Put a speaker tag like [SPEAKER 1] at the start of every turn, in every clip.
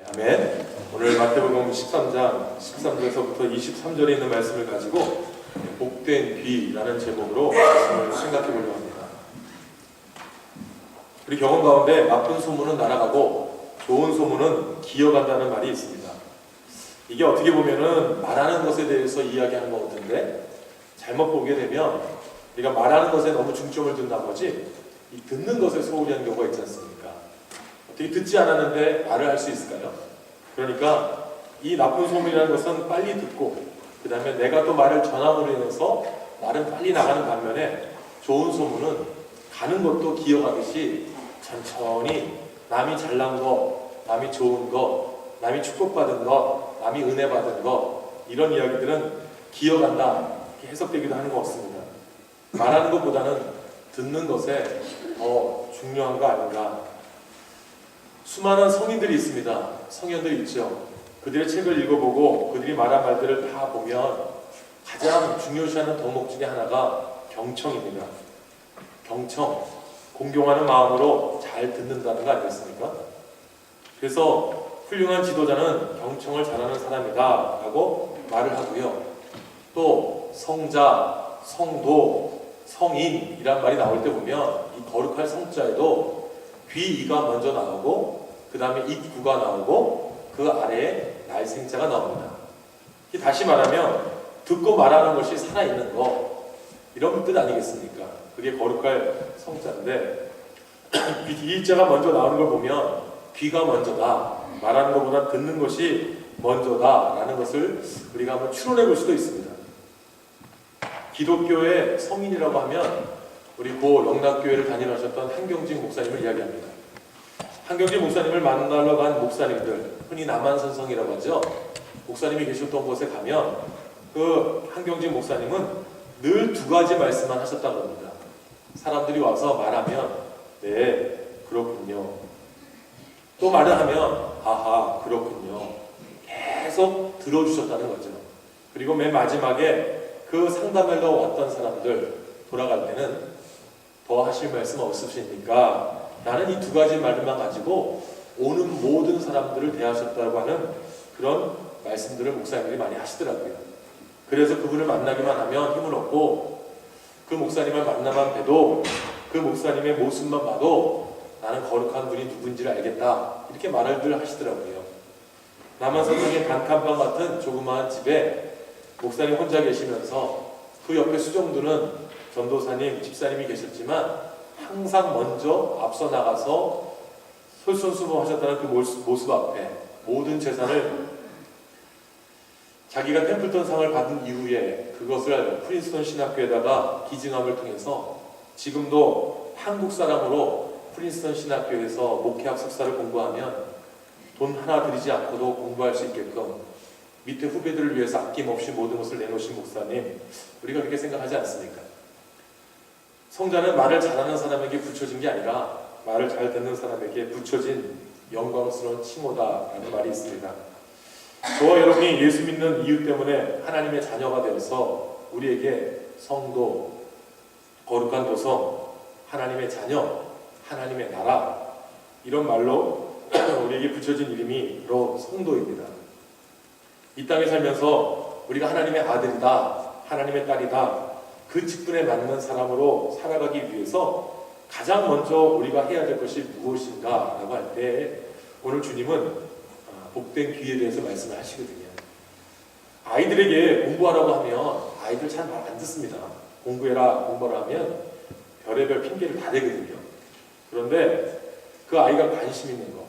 [SPEAKER 1] 아멘. 오늘 마태복음 13장 13절에서부터 23절에 있는 말씀을 가지고 복된 귀라는 제목으로 말씀을 생각해 보려고 합니다. 우리 경험 가운데 나쁜 소문은 날아가고 좋은 소문은 기어간다는 말이 있습니다. 이게 어떻게 보면은 말하는 것에 대해서 이야기하는 것 같은데 잘못 보게 되면 우리가 말하는 것에 너무 중점을 둔 나머지 이 듣는 것에 소홀히 하는 경우가 있지 않습니까? 어떻게 듣지 않았는데 말을 할 수 있을까요? 그러니까 이 나쁜 소문이라는 것은 빨리 듣고 그 다음에 내가 또 말을 전함으로 인해서 말은 빨리 나가는 반면에 좋은 소문은 가는 것도 기어가듯이 천천히 남이 잘난 거, 남이 좋은 거, 남이 축복받은 거, 남이 은혜 받은 거 이런 이야기들은 기어간다 이렇게 해석되기도 하는 것 같습니다. 말하는 것보다는 듣는 것에 더 중요한 거 아닌가. 수많은 성인들이 있습니다. 성현들이 있죠. 그들의 책을 읽어보고 그들이 말한 말들을 다 보면 가장 중요시하는 덕목 중에 하나가 경청입니다. 경청, 공경하는 마음으로 잘 듣는다는 거 아니겠습니까? 그래서 훌륭한 지도자는 경청을 잘하는 사람이다 라고 말을 하고요. 또 성자, 성도, 성인이란 말이 나올 때 보면 이 거룩할 성자에도 귀, 이가 먼저 나오고 그 다음에 입구가 나오고 그 아래에 날생자가 나옵니다. 다시 말하면 듣고 말하는 것이 살아있는 거 이런 뜻 아니겠습니까? 그게 거룩할 성자인데 이자가 먼저 나오는 걸 보면 귀가 먼저다. 말하는 것보다 듣는 것이 먼저다 라는 것을 우리가 한번 추론해 볼 수도 있습니다. 기독교의 성인이라고 하면 우리 고 영락교회를 다니셨던 한경직 목사님을 이야기합니다. 한경직 목사님을 만나러 간 목사님들, 흔히 남한선성이라고 하죠. 목사님이 계셨던 곳에 가면 그 한경직 목사님은 늘 두 가지 말씀만 하셨다고 합니다. 사람들이 와서 말하면 네, 그렇군요. 또 말을 하면 아하, 그렇군요. 계속 들어주셨다는 거죠. 그리고 맨 마지막에 그 상담하러 왔던 사람들 돌아갈 때는 더 하실 말씀 없으십니까? 나는 이 두 가지 말만 가지고 오는 모든 사람들을 대하셨다고 하는 그런 말씀들을 목사님들이 많이 하시더라고요. 그래서 그분을 만나기만 하면 힘을 얻고 그 목사님을 만나만 봬도 그 목사님의 모습만 봐도 나는 거룩한 분이 누군지를 알겠다 이렇게 말을 하시더라고요. 남한선생의 단칸방 같은 조그마한 집에 목사님 혼자 계시면서 그 옆에 수종두는 전도사님, 집사님이 계셨지만 항상 먼저 앞서 나가서 솔선수범하셨다는 그 모습 앞에 모든 재산을 자기가 템플턴 상을 받은 이후에 그것을 프린스턴 신학교에다가 기증함을 통해서 지금도 한국 사람으로 프린스턴 신학교에서 목회학 석사를 공부하면 돈 하나 들이지 않고도 공부할 수 있게끔 밑에 후배들을 위해서 아낌없이 모든 것을 내놓으신 목사님, 우리가 그렇게 생각하지 않습니까? 성자는 말을 잘하는 사람에게 붙여진 게 아니라 말을 잘 듣는 사람에게 붙여진 영광스러운 칭호다라는 말이 있습니다. 저와 여러분이 예수 믿는 이유 때문에 하나님의 자녀가 되어서 우리에게 성도, 거룩한 도성, 하나님의 자녀, 하나님의 나라 이런 말로 우리에게 붙여진 이름이 바로 성도입니다. 이 땅에 살면서 우리가 하나님의 아들이다, 하나님의 딸이다 그 직분에 맞는 사람으로 살아가기 위해서 가장 먼저 우리가 해야 될 것이 무엇인가 라고 할 때 오늘 주님은 복된 귀에 대해서 말씀을 하시거든요. 아이들에게 공부하라고 하면 아이들 잘 말 안 듣습니다. 공부해라, 공부하라 하면 별의별 핑계를 다 대거든요. 그런데 그 아이가 관심 있는 거,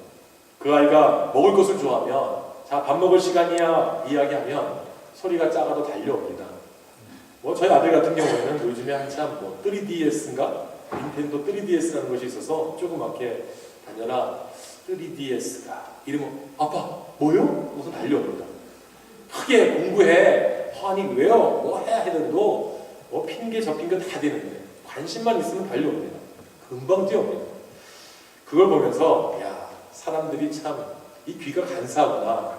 [SPEAKER 1] 그 아이가 먹을 것을 좋아하면 자, 밥 먹을 시간이야 이야기하면 소리가 작아도 달려옵니다. 저희 아들 같은 경우에는 요즘에 한참 3DS인가? 닌텐도 3DS라는 것이 있어서 조그맣게 다녀라 3DS가 이러면 아빠 뭐요? 무슨 달려옵니다. 크게 공부해. 아니 왜요? 뭐 해야 해도 핑계 저 핑계 다 되는데 관심만 있으면 달려옵니다. 금방 뛰어옵니다. 그걸 보면서 야 사람들이 참 이 귀가 간사하구나.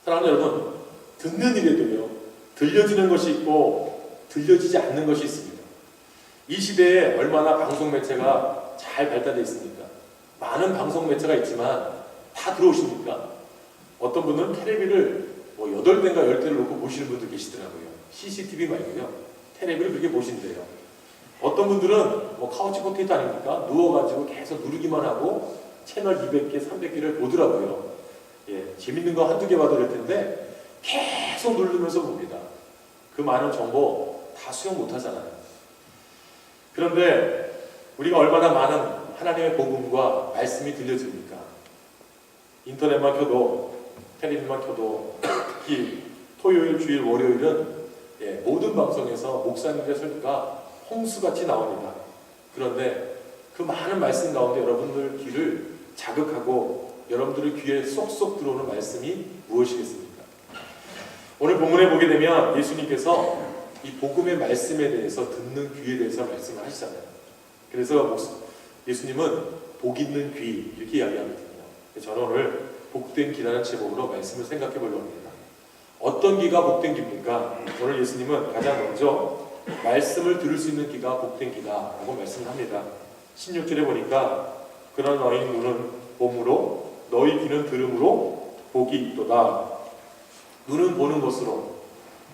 [SPEAKER 1] 사랑하는 여러분, 듣는 일에도요 들려지는 것이 있고 들려지지 않는 것이 있습니다. 이 시대에 얼마나 방송 매체가 잘 발달되어 있습니까? 많은 방송 매체가 있지만 다 들어오십니까? 어떤 분들은 테레비를 뭐 8대인가 10대를 놓고 보시는 분도 계시더라고요. CCTV 말고요. 테레비를 그렇게 보신대요. 어떤 분들은 뭐 카우치 포테이토 아닙니까? 누워가지고 계속 누르기만 하고 채널 200개, 300개를 보더라고요. 예, 재밌는 거 한두 개 봐도 될 텐데 계속 누르면서 봅니다. 그 많은 정보 다 수용 못 하잖아요. 그런데 우리가 얼마나 많은 하나님의 복음과 말씀이 들려집니까? 인터넷만 켜도, 텔레비만 켜도, 특히 토요일, 주일, 월요일은 모든 방송에서 목사님의 설교가 홍수같이 나옵니다. 그런데 그 많은 말씀 가운데 여러분들 귀를 자극하고 여러분들의 귀에 쏙쏙 들어오는 말씀이 무엇이겠습니까? 오늘 본문에 보게 되면 예수님께서 이 복음의 말씀에 대해서 듣는 귀에 대해서 말씀을 하시잖아요. 그래서 예수님은 복 있는 귀 이렇게 이야기하거든요. 저는 오늘 복된 귀라는 제목으로 말씀을 생각해 보려고 합니다. 어떤 귀가 복된 귀입니까? 오늘 예수님은 가장 먼저 말씀을 들을 수 있는 귀가 복된 귀다라고 말씀을 합니다. 16절에 보니까 그러나 너희 눈은 봄으로 너희 귀는 들음으로 복이 있도다. 눈은 보는 것으로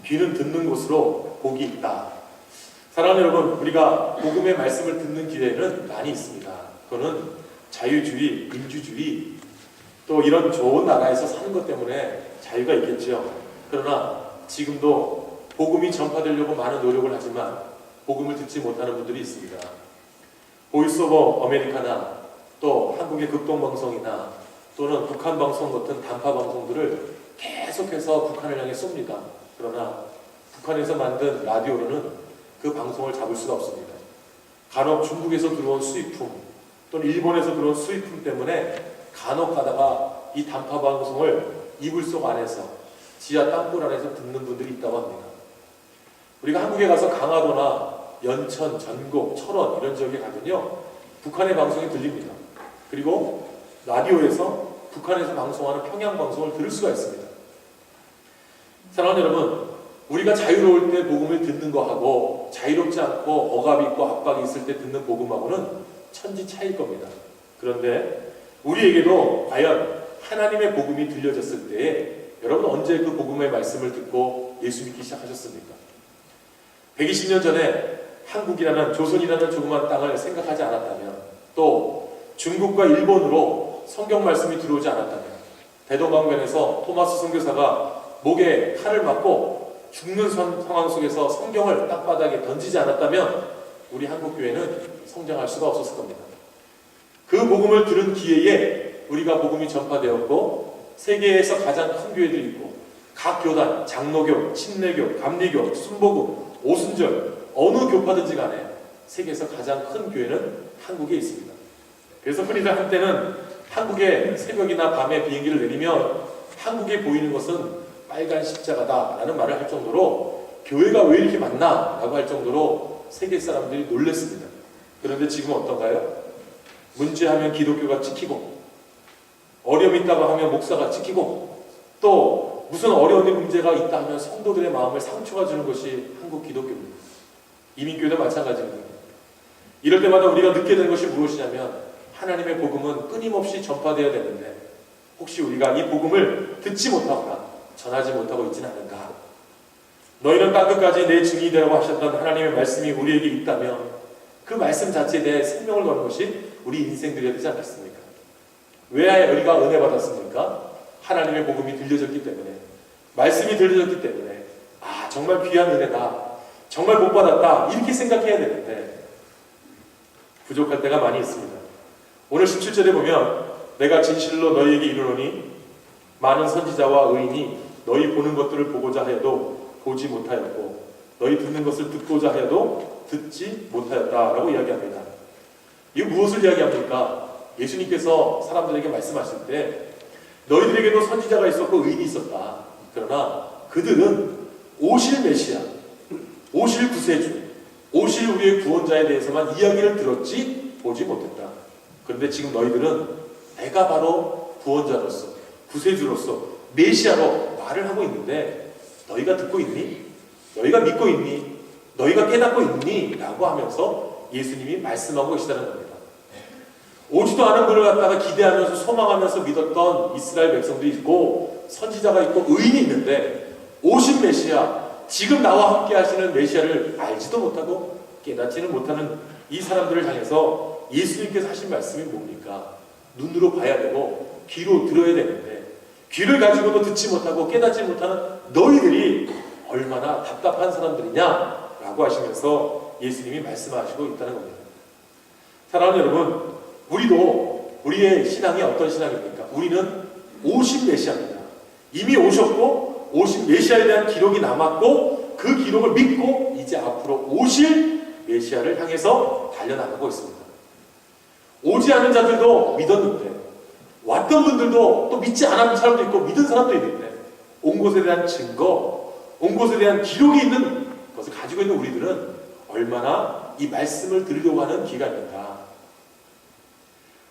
[SPEAKER 1] 귀는 듣는 것으로 복이 있다. 사랑하는 여러분, 우리가 복음의 말씀을 듣는 기회는 많이 있습니다. 그거는 자유주의, 민주주의 또 이런 좋은 나라에서 사는 것 때문에 자유가 있겠죠. 그러나 지금도 복음이 전파되려고 많은 노력을 하지만 복음을 듣지 못하는 분들이 있습니다. 보이스 오브 아메리카나 또 한국의 극동방송이나 또는 북한방송 같은 단파방송들을 계속해서 북한을 향해 쏩니다. 그러나 북한에서 만든 라디오로는 그 방송을 잡을 수가 없습니다. 간혹 중국에서 들어온 수입품 또는 일본에서 들어온 수입품 때문에 간혹 가다가 이 단파방송을 이불 속 안에서 지하 땅굴 안에서 듣는 분들이 있다고 합니다. 우리가 한국에 가서 강화도나 연천, 전곡, 철원 이런 지역에 가면요 북한의 방송이 들립니다. 그리고 라디오에서 북한에서 방송하는 평양방송을 들을 수가 있습니다. 사랑하는 여러분, 우리가 자유로울 때 복음을 듣는 거하고 자유롭지 않고 억압이 있고 압박이 있을 때 듣는 복음하고는 천지 차이일 겁니다. 그런데 우리에게도 과연 하나님의 복음이 들려졌을 때에 여러분 언제 그 복음의 말씀을 듣고 예수 믿기 시작하셨습니까? 120년 전에 한국이라는 조선이라는 조그만 땅을 생각하지 않았다면 또 중국과 일본으로 성경 말씀이 들어오지 않았다면 대동강변에서 토마스 선교사가 목에 칼을 맞고 죽는 상황 속에서 성경을 땅바닥에 던지지 않았다면 우리 한국교회는 성장할 수가 없었을 겁니다. 그 복음을 들은 기회에 우리가 복음이 전파되었고 세계에서 가장 큰 교회들이 있고 각 교단, 장로교, 침례교, 감리교, 순복음, 오순절 어느 교파든지 간에 세계에서 가장 큰 교회는 한국에 있습니다. 그래서 흔히들 한때는 한국의 새벽이나 밤에 비행기를 내리면 한국에 보이는 것은 빨간 십자가다 라는 말을 할 정도로 교회가 왜 이렇게 많나 라고 할 정도로 세계 사람들이 놀랐습니다. 그런데 지금 어떤가요? 문제하면 기독교가 찍히고 어려움이 있다고 하면 목사가 찍히고 또 무슨 어려운 문제가 있다 하면 성도들의 마음을 상처가 주는 것이 한국 기독교입니다. 이민교회도 마찬가지입니다. 이럴 때마다 우리가 느끼게 된 것이 무엇이냐면 하나님의 복음은 끊임없이 전파되어야 되는데 혹시 우리가 이 복음을 듣지 못하거나 전하지 못하고 있지는 않은가? 너희는 땅끝까지 내 증인이 되라고 하셨던 하나님의 말씀이 우리에게 있다면 그 말씀 자체에 대해 생명을 거는 것이 우리 인생들이어야 되지 않겠습니까? 왜 우리가 은혜 받았습니까? 하나님의 복음이 들려졌기 때문에 말씀이 들려졌기 때문에 아 정말 귀한 은혜다 정말 못 받았다 이렇게 생각해야 되는데 부족할 때가 많이 있습니다. 오늘 17절에 보면 내가 진실로 너희에게 이르노니 많은 선지자와 의인이 너희 보는 것들을 보고자 하여도 보지 못하였고 너희 듣는 것을 듣고자 하여도 듣지 못하였다라고 이야기합니다. 이거 무엇을 이야기합니까? 예수님께서 사람들에게 말씀하실 때 너희들에게도 선지자가 있었고 의인이 있었다. 그러나 그들은 오실 메시아, 오실 구세주, 오실 우리의 구원자에 대해서만 이야기를 들었지 보지 못했다. 그런데 지금 너희들은 내가 바로 구원자로서 구세주로서 메시아로 말을 하고 있는데 너희가 듣고 있니? 너희가 믿고 있니? 너희가 깨닫고 있니? 라고 하면서 예수님이 말씀하고 계시다는 겁니다. 오지도 않은 분을 갖다가 기대하면서 소망하면서 믿었던 이스라엘 백성들이 있고 선지자가 있고 의인이 있는데 오신 메시아, 지금 나와 함께 하시는 메시아를 알지도 못하고 깨닫지는 못하는 이 사람들을 향해서 예수님께서 하신 말씀이 뭡니까? 눈으로 봐야 되고 귀로 들어야 되는데 귀를 가지고도 듣지 못하고 깨닫지 못하는 너희들이 얼마나 답답한 사람들이냐라고 하시면서 예수님이 말씀하시고 있다는 겁니다. 사랑하는 여러분, 우리도 우리의 신앙이 어떤 신앙입니까? 우리는 오신 메시아입니다. 이미 오셨고 오신 메시아에 대한 기록이 남았고 그 기록을 믿고 이제 앞으로 오실 메시아를 향해서 달려나가고 있습니다. 오지 않은 자들도 믿었는데 왔던 분들도 또 믿지 않은 사람도 있고 믿은 사람도 있는데 온 곳에 대한 증거, 온 곳에 대한 기록이 있는 것을 가지고 있는 우리들은 얼마나 이 말씀을 들으려고 하는 귀가 있는가.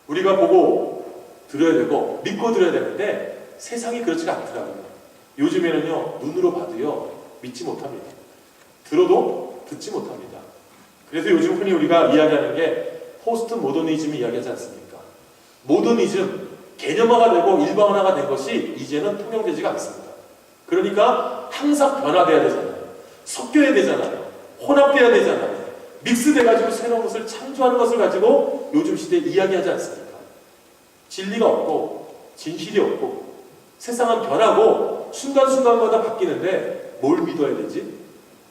[SPEAKER 1] 우리가 보고 들어야 되고 믿고 들어야 되는데 세상이 그렇지가 않더라고요. 요즘에는요, 눈으로 봐도요 믿지 못합니다. 들어도 듣지 못합니다. 그래서 요즘 흔히 우리가 이야기하는 게 포스트 모더니즘을 이야기하지 않습니까? 모더니즘, 개념화가 되고 일반화가 된 것이 이제는 통용되지가 않습니다. 그러니까 항상 변화돼야 되잖아요. 섞여야 되잖아요. 혼합돼야 되잖아요. 믹스돼가지고 새로운 것을 창조하는 것을 가지고 요즘 시대에 이야기하지 않습니까? 진리가 없고 진실이 없고 세상은 변하고 순간순간마다 바뀌는데 뭘 믿어야 되지?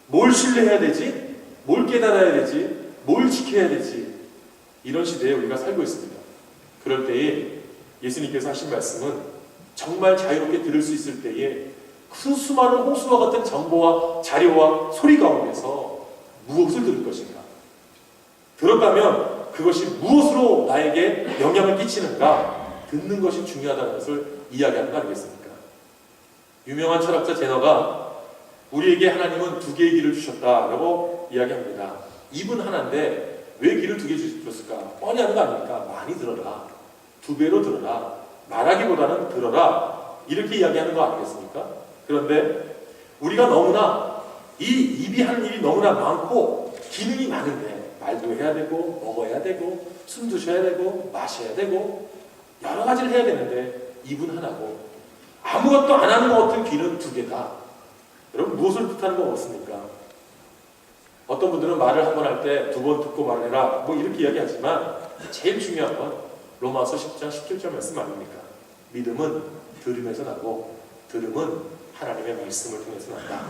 [SPEAKER 1] 뭘 신뢰해야 되지? 뭘 깨달아야 되지? 뭘 지켜야 되지? 이런 시대에 우리가 살고 있습니다. 그럴 때에 예수님께서 하신 말씀은 정말 자유롭게 들을 수 있을 때에 그 수많은 호수와 같은 정보와 자료와 소리 가운데서 무엇을 들을 것인가? 들었다면 그것이 무엇으로 나에게 영향을 끼치는가? 듣는 것이 중요하다는 것을 이야기하는 거 아니겠습니까? 유명한 철학자 제너가 우리에게 하나님은 두 개의 귀를 주셨다라고 이야기합니다. 입은 하나인데 왜 귀를 두 개 주셨을까? 뻔히 하는 거 아닙니까? 많이 들어라. 두 배로 들어라. 말하기보다는 들어라. 이렇게 이야기하는 거 아니겠습니까? 그런데 우리가 너무나 이 입이 하는 일이 너무나 많고 기능이 많은데 말도 해야 되고 먹어야 되고 숨도 쉬어야 되고 마셔야 되고 여러 가지를 해야 되는데 입은 하나고 아무것도 안 하는 것 같은 귀는 두 개다. 여러분 무엇을 뜻하는 거 같습니까? 어떤 분들은 말을 한 번 할 때 두 번 듣고 말을 해라 뭐 이렇게 이야기하지만 제일 중요한 건 로마서 10장 17절 말씀 아닙니까? 믿음은 들음에서 나고 들음은 하나님의 말씀을 통해서 난다.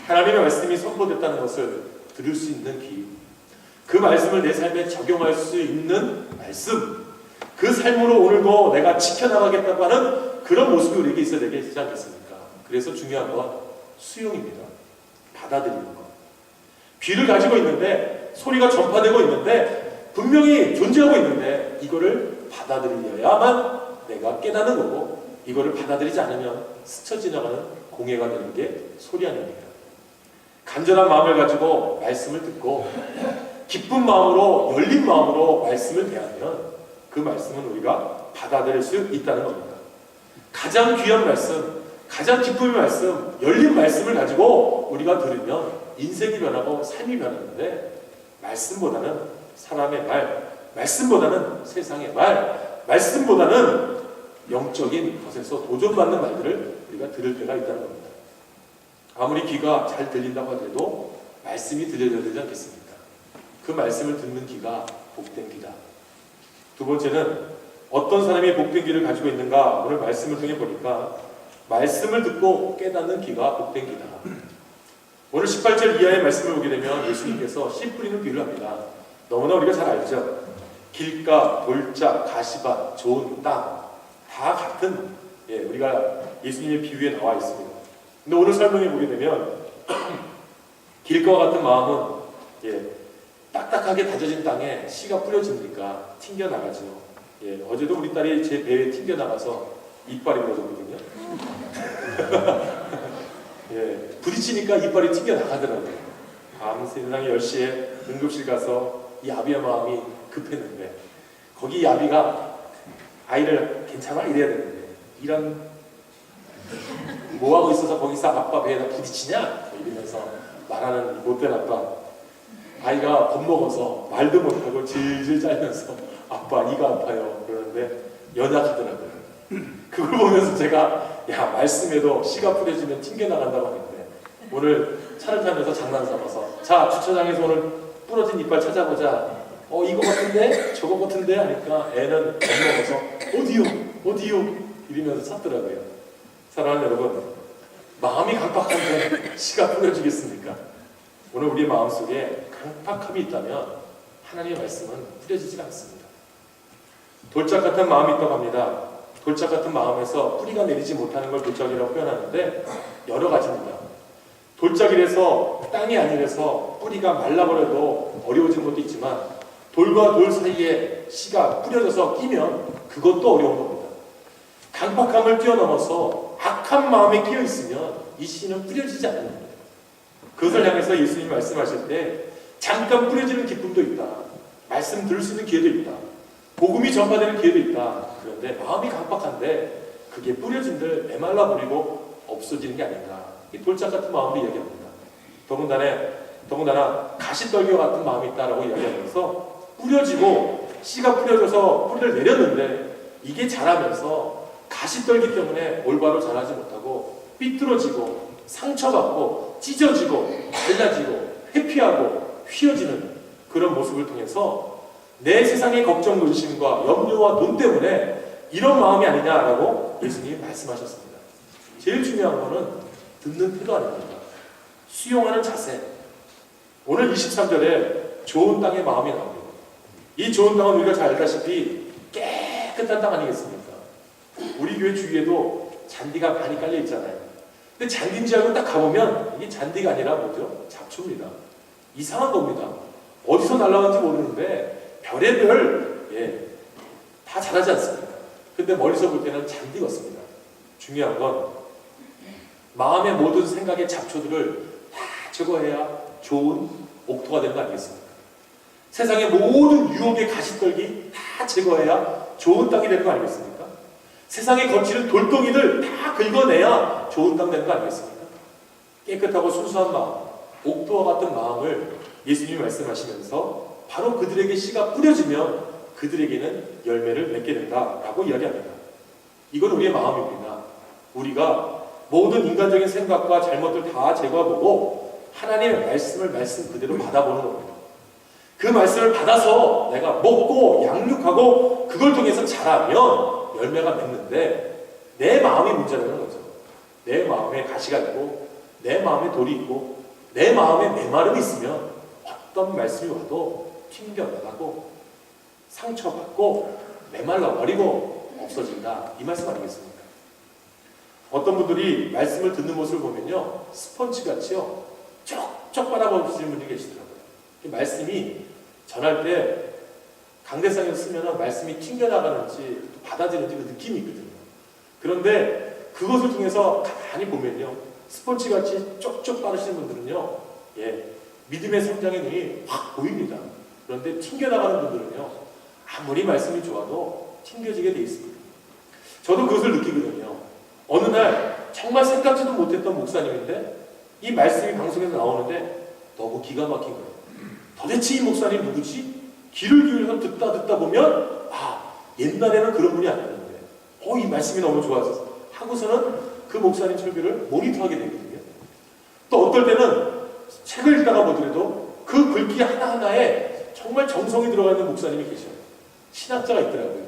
[SPEAKER 1] 하나님의 말씀이 선포됐다는 것을 들을 수 있는 귀, 그 말씀을 내 삶에 적용할 수 있는 말씀, 그 삶으로 오늘도 내가 지켜나가겠다고 하는 그런 모습이 우리에게 있어야 되지 않겠습니까? 그래서 중요한 건 수용입니다. 받아들이는 것. 귀를 가지고 있는데 소리가 전파되고 있는데 분명히 존재하고 있는데 이거를 받아들여야만 내가 깨닫는 거고 이거를 받아들이지 않으면 스쳐 지나가는 공해가 되는 게 소리 아닙니까? 간절한 마음을 가지고 말씀을 듣고 기쁜 마음으로 열린 마음으로 말씀을 대하면 그 말씀은 우리가 받아들일 수 있다는 겁니다. 가장 귀한 말씀, 가장 기쁨의 말씀, 열린 말씀을 가지고 우리가 들으면 인생이 변하고 삶이 변하는데 말씀보다는 사람의 말, 말씀보다는 세상의 말, 말씀보다는 영적인 것에서 도전받는 말들을 우리가 들을 때가 있다는 겁니다. 아무리 귀가 잘 들린다고 하더라도 말씀이 들려야 되지 않겠습니까? 그 말씀을 듣는 귀가 복된 귀다. 두 번째는 어떤 사람이 복된 귀를 가지고 있는가? 오늘 말씀을 통해 보니까 말씀을 듣고 깨닫는 귀가 복된 귀다. 오늘 18절 이하의 말씀을 보게 되면 예수님께서 씨 뿌리는 비유를 합니다. 너무나 우리가 잘 알죠. 길가, 돌짝, 가시밭, 좋은 땅 다 같은 우리가 예수님의 비유에 나와 있습니다. 근데 오늘 설명해 보게 되면 길가와 같은 마음은 딱딱하게 다져진 땅에 씨가 뿌려집니까? 튕겨나가죠. 어제도 우리 딸이 제 배에 튕겨나가서 이빨이 부러졌거든요. 부딪히니까 이빨이 튕겨나가더라고요. 세상에 10시에 응급실 가서 이 아비의 마음이 급했는데 거기 이 아비가 아이를 괜찮아? 이래야 되는데 이런 뭐하고 있어서 거기서 아빠 배에다 부딪히냐? 이러면서 말하는 못된 아빠. 아이가 겁먹어서 말도 못하고 질질 짜면서 아빠 이가 아파요 그러는데 연약하더라고요. 그걸 보면서 제가 야 말씀에도 씨가 뿌려지면 튕겨나간다고 하는데 오늘 차를 타면서 장난삼아서 자 주차장에서 오늘 부러진 이빨 찾아보자. 이거 같은데? 저거 같은데? 하니까 애는 겁먹어서 어디요? 이러면서 찾더라고요. 사랑하는 여러분, 마음이 강팍한데 씨가 뿌려지겠습니까? 오늘 우리의 마음속에 강팍함이 있다면 하나님의 말씀은 뿌려지지 않습니다. 돌짝 같은 마음이 있다고 합니다. 돌짝 같은 마음에서 뿌리가 내리지 못하는 걸 돌짝이라고 표현하는데 여러 가지입니다. 돌짝이라서 땅이 아니라서 뿌리가 말라버려도 어려워진 것도 있지만 돌과 돌 사이에 씨가 뿌려져서 끼면 그것도 어려운 겁니다. 강팍함을 뛰어넘어서 악한 마음에 끼어 있으면 이 씨는 뿌려지지 않는 겁니다. 그것을 향해서 예수님이 말씀하실 때 잠깐 뿌려지는 기쁨도 있다. 말씀 들을 수 있는 기회도 있다. 복음이 전파되는 기회도 있다. 그런데 마음이 강팍한데 그게 뿌려진들 메말라 버리고 없어지는 게 아닌가. 이 돌짝 같은 마음을 이야기합니다. 더군다나 가시떨기와 같은 마음이 있다라고 이야기하면서 뿌려지고 씨가 뿌려져서 뿌리를 내렸는데 이게 자라면서 가시떨기 때문에 올바로 자라지 못하고 삐뚤어지고 상처받고 찢어지고 갈라지고 회피하고 휘어지는 그런 모습을 통해서 내 세상의 걱정, 근심과 염려와 돈 때문에 이런 마음이 아니냐라고 예수님이 말씀하셨습니다. 제일 중요한 거는 듣는 태도 아닙니까? 수용하는 자세. 오늘 23절에 좋은 땅의 마음이 나옵니다. 이 좋은 땅은 우리가 잘 알다시피 깨끗한 땅 아니겠습니까? 우리 교회 주위에도 잔디가 많이 깔려 있잖아요. 근데 잔디인지 알고 딱 가보면 이게 잔디가 아니라 뭐죠? 잡초입니다. 이상한 겁니다. 어디서 날라왔는지 모르는데 별의별 다 자라지 않습니까? 근데 멀리서 볼 때는 잔디 같습니다. 중요한 건 마음의 모든 생각의 잡초들을 다 제거해야 좋은 옥토가 되는 거 아니겠습니까? 세상의 모든 유혹의 가시떨기 다 제거해야 좋은 땅이 되는 거 아니겠습니까? 세상에 거치는 돌덩이들 다 긁어내야 좋은 땅 되는 거 아니겠습니까? 깨끗하고 순수한 마음, 옥토와 같은 마음을 예수님이 말씀하시면서 바로 그들에게 씨가 뿌려지면 그들에게는 열매를 맺게 된다라고 이야기합니다. 이건 우리의 마음입니다. 우리가 모든 인간적인 생각과 잘못을 다 제거해보고 하나님의 말씀을 말씀 그대로 받아보는 겁니다. 그 말씀을 받아서 내가 먹고 양육하고 그걸 통해서 자라면 열매가 맺는데 내 마음이 문제라는 거죠. 내 마음에 가시가 있고 내 마음에 돌이 있고 내 마음에 메마름이 있으면 어떤 말씀이 와도 튕겨나가고 상처받고 메말라버리고 없어진다. 이 말씀 아니겠습니까? 어떤 분들이 말씀을 듣는 모습을 보면요 스펀지같이요 쪽쪽 빨아버리시는 분이 계시더라고요. 말씀이 전할 때 강대상에서 쓰면 말씀이 튕겨나가는지 받아들이는지 그 느낌이 있거든요. 그런데 그것을 통해서 가만히 보면요 스펀지같이 쪽쪽 빠르시는 분들은요 믿음의 성장의 눈이 확 보입니다. 그런데 튕겨나가는 분들은요 아무리 말씀이 좋아도 튕겨지게 돼 있습니다. 저도 그것을 느끼거든요. 어느 날 정말 생각지도 못했던 목사님인데 이 말씀이 방송에서 나오는데 너무 기가 막힌 거예요. 도대체 이 목사님 누구지? 귀를 기울여서 듣다 보면 옛날에는 그런 분이 아니었는데 이 말씀이 너무 좋아서 하고서는 그 목사님 설교를 모니터하게 되거든요. 또 어떨 때는 책을 읽다가 보더라도 그 글귀 하나하나에 정말 정성이 들어가 있는 목사님이 계셔요. 신학자가 있더라고요.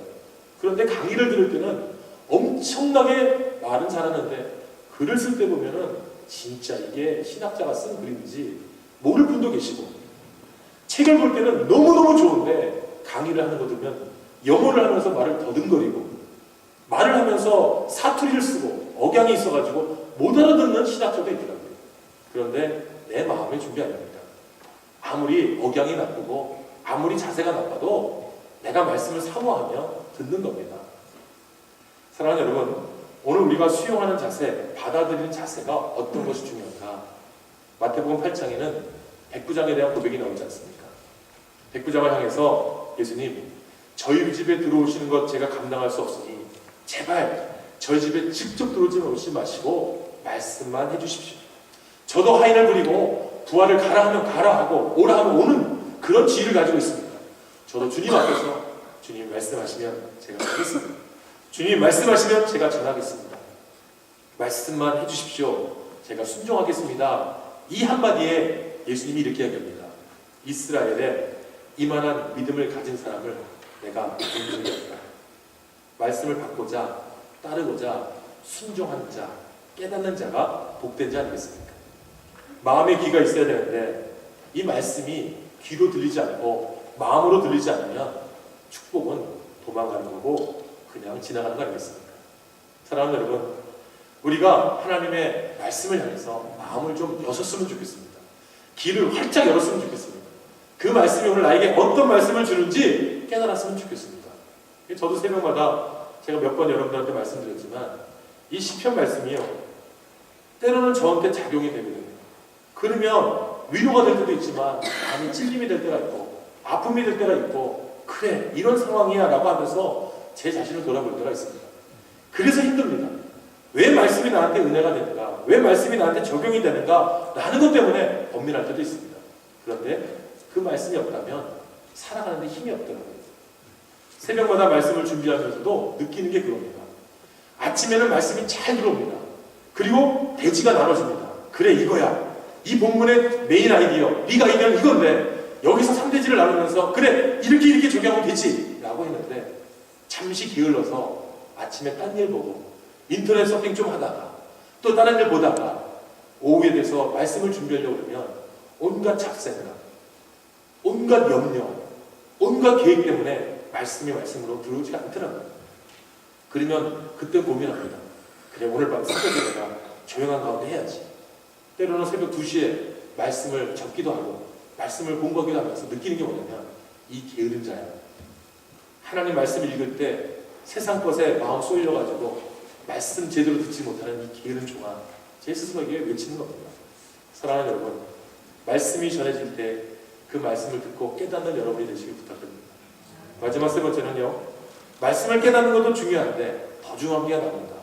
[SPEAKER 1] 그런데 강의를 들을 때는 엄청나게 말은 잘하는데 글을 쓸 때 보면은 진짜 이게 신학자가 쓴 글인지 모를 분도 계시고 책을 볼 때는 너무너무 좋은데 강의를 하는 거 들으면 영어를 하면서 말을 더듬거리고 말을 하면서 사투리를 쓰고 억양이 있어가지고 못 알아듣는 신학자도 있더라고요. 그런데 내 마음의 준비 아닙니다. 아무리 억양이 나쁘고 아무리 자세가 나빠도 내가 말씀을 사모하며 듣는 겁니다. 사랑하는 여러분, 오늘 우리가 수용하는 자세, 받아들이는 자세가 어떤 것이 중요한가? 마태복음 8장에는 백부장에 대한 고백이 나오지 않습니까? 백부장을 향해서 예수님, 저희 집에 들어오시는 것 제가 감당할 수 없으니 제발 저희 집에 직접 들어오지 마시고 말씀만 해주십시오. 저도 하인을 부리고 부활을 가라 하면 가라 하고 오라 하면 오는 그런 지혜를 가지고 있습니다. 저도 주님 앞에서 주님 말씀하시면 제가 하겠습니다. 주님 말씀하시면 제가 전하겠습니다. 말씀만 해주십시오. 제가 순종하겠습니다. 이 한마디에 예수님이 이렇게 이야기합니다. 이스라엘에 이만한 믿음을 가진 사람을 내가 본 적이 없다. 말씀을 받고자 따르고자 순종하는 자, 깨닫는 자가 복된 자 아니겠습니까? 마음의 귀가 있어야 되는데 이 말씀이 귀로 들리지 않고 마음으로 들리지 않으면 축복은 도망가는 거고 그냥 지나가는 거 아니겠습니까? 사랑하는 여러분, 우리가 하나님의 말씀을 향해서 마음을 좀 여셨으면 좋겠습니다. 귀를 활짝 열었으면 좋겠습니다. 그 말씀이 오늘 나에게 어떤 말씀을 주는지 깨달았으면 좋겠습니다. 저도 새벽마다 제가 몇 번 여러분들한테 말씀드렸지만 이 시편 말씀이요, 때로는 저한테 작용이 되거든요. 그러면 위로가 될 때도 있지만 마음이 찔림이 될 때가 있고 아픔이 될 때가 있고, 그래 이런 상황이야 라고 하면서 제 자신을 돌아볼 때가 있습니다. 그래서 힘듭니다. 왜 말씀이 나한테 은혜가 되는가, 왜 말씀이 나한테 적용이 되는가 라는 것 때문에 범민할 때도 있습니다. 그런데 그 말씀이 없다면 살아가는데 힘이 없더라고요. 새벽마다 말씀을 준비하면서도 느끼는 게 그겁니다. 아침에는 말씀이 잘 들어옵니다. 그리고 대지가 나눠집니다. 그래 이거야, 이 본문의 메인 아이디어, 빅 아이디어는 이건데 여기서 3대지를 나누면서 그래 이렇게 적용하면 되지 라고 했는데 잠시 게을러서 아침에 딴 일 보고 인터넷 서핑 좀 하다가 또 다른 일 보다가 오후에 돼서 말씀을 준비하려고 그러면 온갖 잡생각, 온갖 염려, 온갖 계획 때문에 말씀이 말씀으로 들어오지가 않더라고요. 그러면 그때 고민합니다. 그래 오늘 밤 새벽에 내가 조용한 가운데 해야지. 때로는 새벽 2시에 말씀을 적기도 하고 말씀을 공부하기도 하면서 느끼는 게 뭐냐면 이 게으른 자야. 하나님 말씀을 읽을 때 세상 것에 마음 쏠려가지고 말씀 제대로 듣지 못하는 이 게으른 종아, 제 스스로에게 외치는 겁니다. 사랑하는 여러분, 말씀이 전해질 때 그 말씀을 듣고 깨닫는 여러분이 되시길 부탁드립니다. 마지막 세 번째는요, 말씀을 깨닫는 것도 중요한데 더 중요한 게 나옵니다.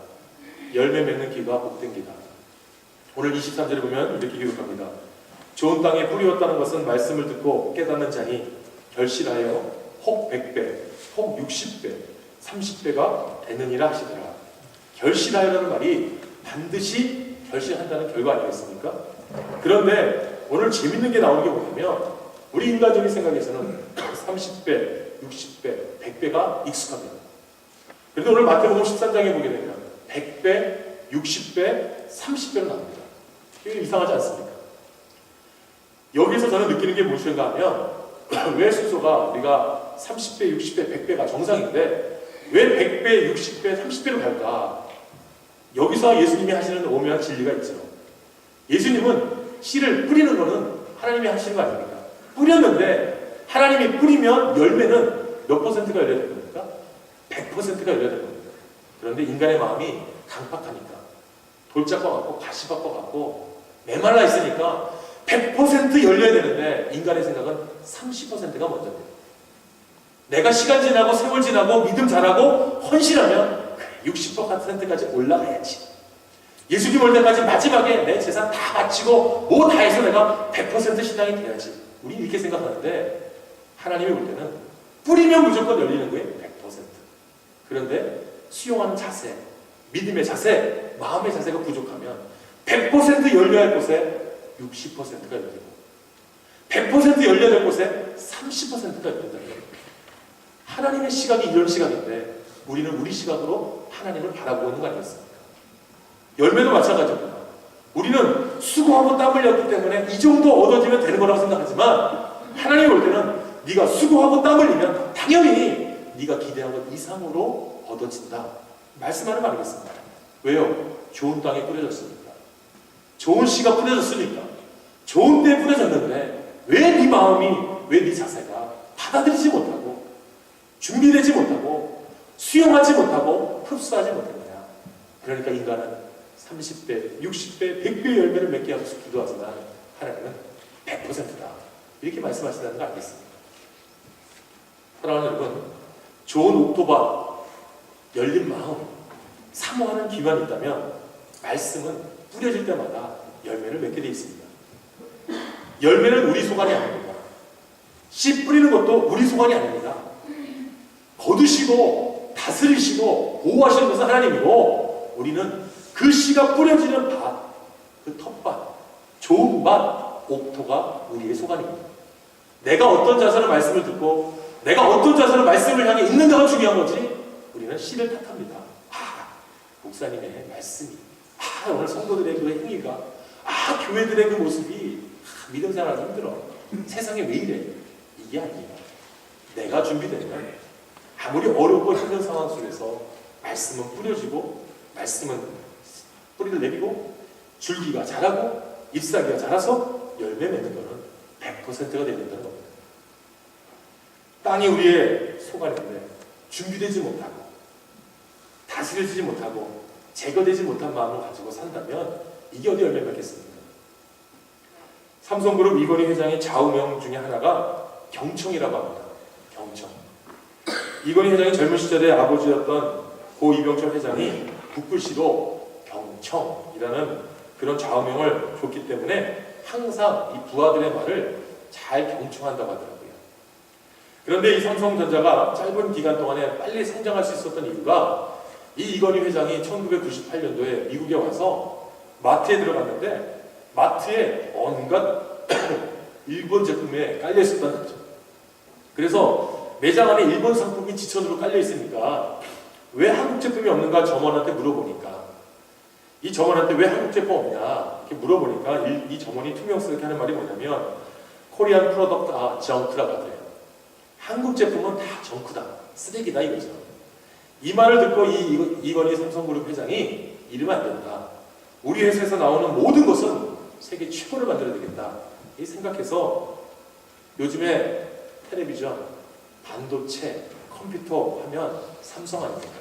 [SPEAKER 1] 열매 맺는 기가 복된 기다. 오늘 23절에 보면 이렇게 기록합니다. 좋은 땅에 뿌리었다는 것은 말씀을 듣고 깨닫는 자니 결실하여 혹 100배, 혹 60배, 30배가 되느니라 하시더라. 결실하여라는 말이 반드시 결실한다는 결과 아니겠습니까? 그런데 오늘 재밌는 게 나오는 게 뭐냐면 우리 인간적인 생각에서는 30배, 60배, 100배가 익숙합니다. 그런데 오늘 마태복음 13장에 보게 되면 100배, 60배, 30배로 나옵니다. 이게 이상하지 않습니까? 여기서 저는 느끼는 게 무엇인가 하면 왜 순서가 우리가 30배, 60배, 100배가 정상인데 왜 100배, 60배, 30배로 갈까? 여기서 예수님이 하시는 오묘한 진리가 있죠. 예수님은 씨를 뿌리는 거는 하나님이 하시는 거 아닙니까? 뿌렸는데 하나님이 뿌리면 열매는 몇 퍼센트가 열려야 되는 겁니까? 100%가 열려야 되는 겁니다. 그런데 인간의 마음이 강팍하니까 돌짝과 같고 가시밭과 같고 메말라 있으니까 100% 열려야 되는데 인간의 생각은 30%가 먼저 돼요. 내가 시간 지나고 세월 지나고 믿음 잘하고 헌신하면 60%까지 올라가야지. 예수님 올 때까지 마지막에 내 재산 다 바치고 뭐 다 해서 내가 100% 신앙이 돼야지. 우리 이렇게 생각하는데 하나님이 볼 때는 뿌리면 무조건 열리는 거예요. 100%. 그런데 수용하는 자세, 믿음의 자세, 마음의 자세가 부족하면 100% 열려야 할 곳에 60%가 열리고 100% 열려야 할 곳에 30%가 열린다는 거예요. 하나님의 시각이 이런 시각인데 우리는 우리 시각으로 하나님을 바라보고 있는 거 아니겠습니까? 열매도 마찬가지입니다. 우리는 수고하고 땀 흘렸기 때문에 이 정도 얻어지면 되는 거라고 생각하지만 하나님이 볼 때는 네가 수고하고 땀 흘리면 당연히 네가 기대한 것 이상으로 얻어진다. 말씀하는 거 아니겠습니까? 왜요? 좋은 땅에 뿌려졌으니까. 좋은 씨가 뿌려졌으니까. 좋은 데에 뿌려졌는데 왜 네 마음이, 왜 네 자세가 받아들이지 못하고 준비되지 못하고 수용하지 못하고 흡수하지 못했느냐. 그러니까 인간은 30배, 60배, 100배 열매를 맺게 하고 기도하지만 하나님은 100%다. 이렇게 말씀하신다는 거 알겠습니다. 사랑하는 여러분, 좋은 옥토바, 열린 마음, 사모하는 기만이 있다면 말씀은 뿌려질 때마다 열매를 맺게 되어 있습니다. 열매는 우리 소관이 아닙니다. 씨 뿌리는 것도 우리 소관이 아닙니다. 거두시고 다스리시고 보호하시는 것은 하나님이고, 우리는 그 씨가 뿌려지는 밭, 그 텃밭, 좋은 밭, 옥토가 우리의 소관입니다. 내가 어떤 자세로 말씀을 듣고 내가 어떤 자세로 말씀을 향해 있는가가 중요한 거지, 우리는 씨를 탓합니다. 목사님의 말씀이, 오늘 성도들의 그 행위가, 교회들의 그 모습이, 믿음 생활하기 힘들어. 세상에 왜 이래? 이게 아니에요. 내가 준비되면 아무리 어렵고 힘든 상황 속에서 말씀은 뿌려지고, 말씀은 뿌리를 내리고, 줄기가 자라고, 잎사귀가 자라서 열매 맺는 것은 100%가 된다는 겁니다. 땅이 우리의 소관인데 준비되지 못하고 다스려지지 못하고 제거되지 못한 마음을 가지고 산다면 이게 어디 열매 맺겠습니까? 삼성그룹 이건희 회장의 좌우명 중에 하나가 경청이라고 합니다. 경청. 이건희 회장이 젊은 시절에 아버지였던 고 이병철 회장이 붓글씨로 경청이라는 그런 좌우명을 줬기 때문에 항상 이 부하들의 말을 잘 경청한다고 하더라고요. 그런데 이 삼성전자가 짧은 기간 동안에 빨리 성장할 수 있었던 이유가, 이 이건희 회장이 1998년도에 미국에 와서 마트에 들어갔는데 마트에 온갖 일본 제품에 깔려 있었다는 거죠. 그래서 매장 안에 일본 상품이 지천으로 깔려 있으니까 왜 한국 제품이 없는가 점원한테 물어보니까, 이 점원한테 왜 한국 제품 없냐 이렇게 물어보니까 이 점원이 투명스럽게 하는 말이 뭐냐면, 코리안 프로덕트 정크라고 하더래요. 한국 제품은 다 정크다, 쓰레기다 이거죠. 이 말을 듣고 이건희 삼성그룹 회장이 이러면 안 된다. 우리 회사에서 나오는 모든 것은 세계 최고를 만들어야 되겠다. 이 생각해서 요즘에 텔레비전, 반도체, 컴퓨터 하면 삼성 아닙니까?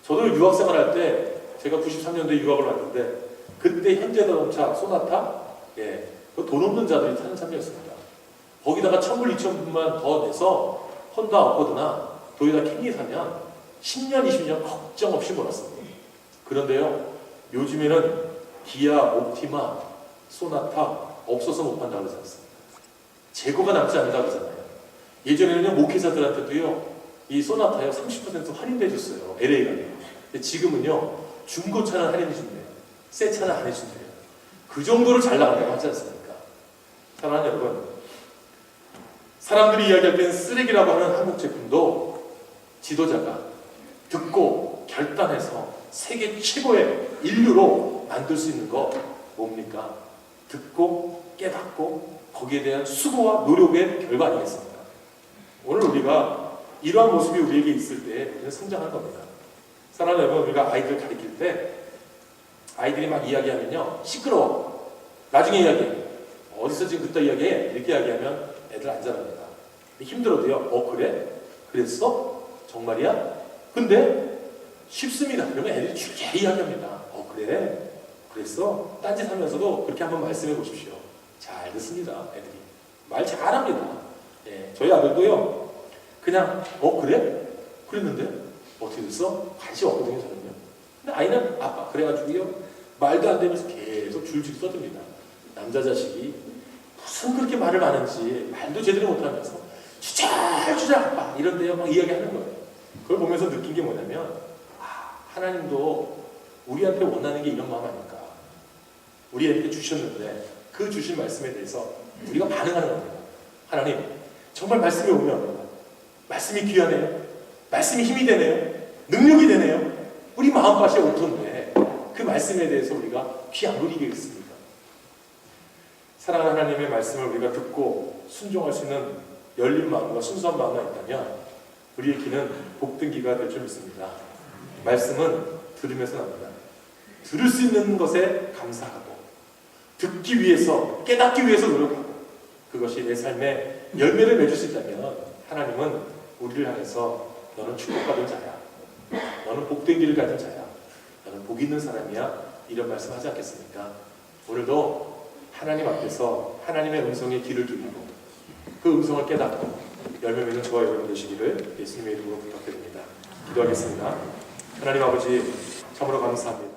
[SPEAKER 1] 저도 유학생활 할 때, 제가 93년도에 유학을 왔는데 그때 현대자동차 소나타, 그 돈 없는 자들이 타는 차량이었습니다. 거기다가 1000불, 2000불만 더 내서 혼다 어코드나 도요타 캠리 사면 10년, 20년 걱정 없이 몰았습니다. 그런데요, 요즘에는 기아, 옵티마, 소나타 없어서 못 판다고 그러지 않습니까? 재고가 남지 않는다고 그러잖아요. 예전에는요, 목회자들한테도요, 이 소나타요 30% 할인해 줬어요. LA 가면. 근데 지금은요, 중고차는 할인해 준대요. 새 차는 안 해준대요. 그 정도로 잘 나간다고 하지 않습니까? 사랑하는 여러분, 사람들이 이야기할 때는 쓰레기라고 하는 한국 제품도 지도자가 듣고 결단해서 세계 최고의 인류로 만들 수 있는 거 뭡니까? 듣고 깨닫고 거기에 대한 수고와 노력의 결과 아니겠습니까? 오늘 우리가 이러한 모습이 우리에게 있을 때 우리는 성장하는 겁니다. 사랑하는 여러분, 우리가 아이들 가르칠 때 아이들이 막 이야기하면요, 시끄러워, 나중에 이야기해, 어디서 지금 그따 이야기해, 이렇게 이야기하면 애들 안 잘합니다. 힘들어도요, 그래? 그랬어? 정말이야? 근데 쉽습니다. 그러면 애들이 쉽게 이야기합니다. 그래? 그랬어? 딴짓하면서도 그렇게 한번 말씀해 보십시오. 잘 듣습니다. 애들이 말 잘합니다. 저희 아들도요, 그냥 그래? 그랬는데 어떻게 됐어? 관심 없거든요, 저는요. 근데 아이는 아빠 그래가지고요, 말도 안 되면서 계속 줄줄 써듭니다. 남자 자식이 무슨 그렇게 말을 많은지 말도 제대로 못하면서 주저주저 아빠 이런데요 막 이야기하는 거예요. 그걸 보면서 느낀 게 뭐냐면, 하나님도 우리한테 원하는 게 이런 마음 아닐까. 우리에게 주셨는데 그 주신 말씀에 대해서 우리가 반응하는 겁니다. 하나님, 정말 말씀이 오면 말씀이 귀하네요. 말씀이 힘이 되네요. 능력이 되네요. 우리 마음밭이 옳던데 그 말씀에 대해서 우리가 귀 안 돌리겠습니까? 사랑하는 하나님의 말씀을 우리가 듣고 순종할 수 있는 열린 마음과 순수한 마음만 있다면 우리의 귀는 복된 귀가 될 줄 믿습니다. 말씀은 들으면서 납니다. 들을 수 있는 것에 감사하고 듣기 위해서, 깨닫기 위해서 노력하고, 그것이 내 삶에 열매를 맺을 수 있다면 하나님은 우리를 향해서 너는 축복받은 자야, 너는 복된 길을 가진 자야, 너는 복 있는 사람이야, 이런 말씀 하지 않겠습니까? 오늘도 하나님 앞에서 하나님의 음성에 귀를 기울이고 그 음성을 깨닫고 열매 맺는 저와 여러분 되시기를 예수님의 이름으로 부탁드립니다. 기도하겠습니다. 하나님 아버지, 참으로 감사합니다.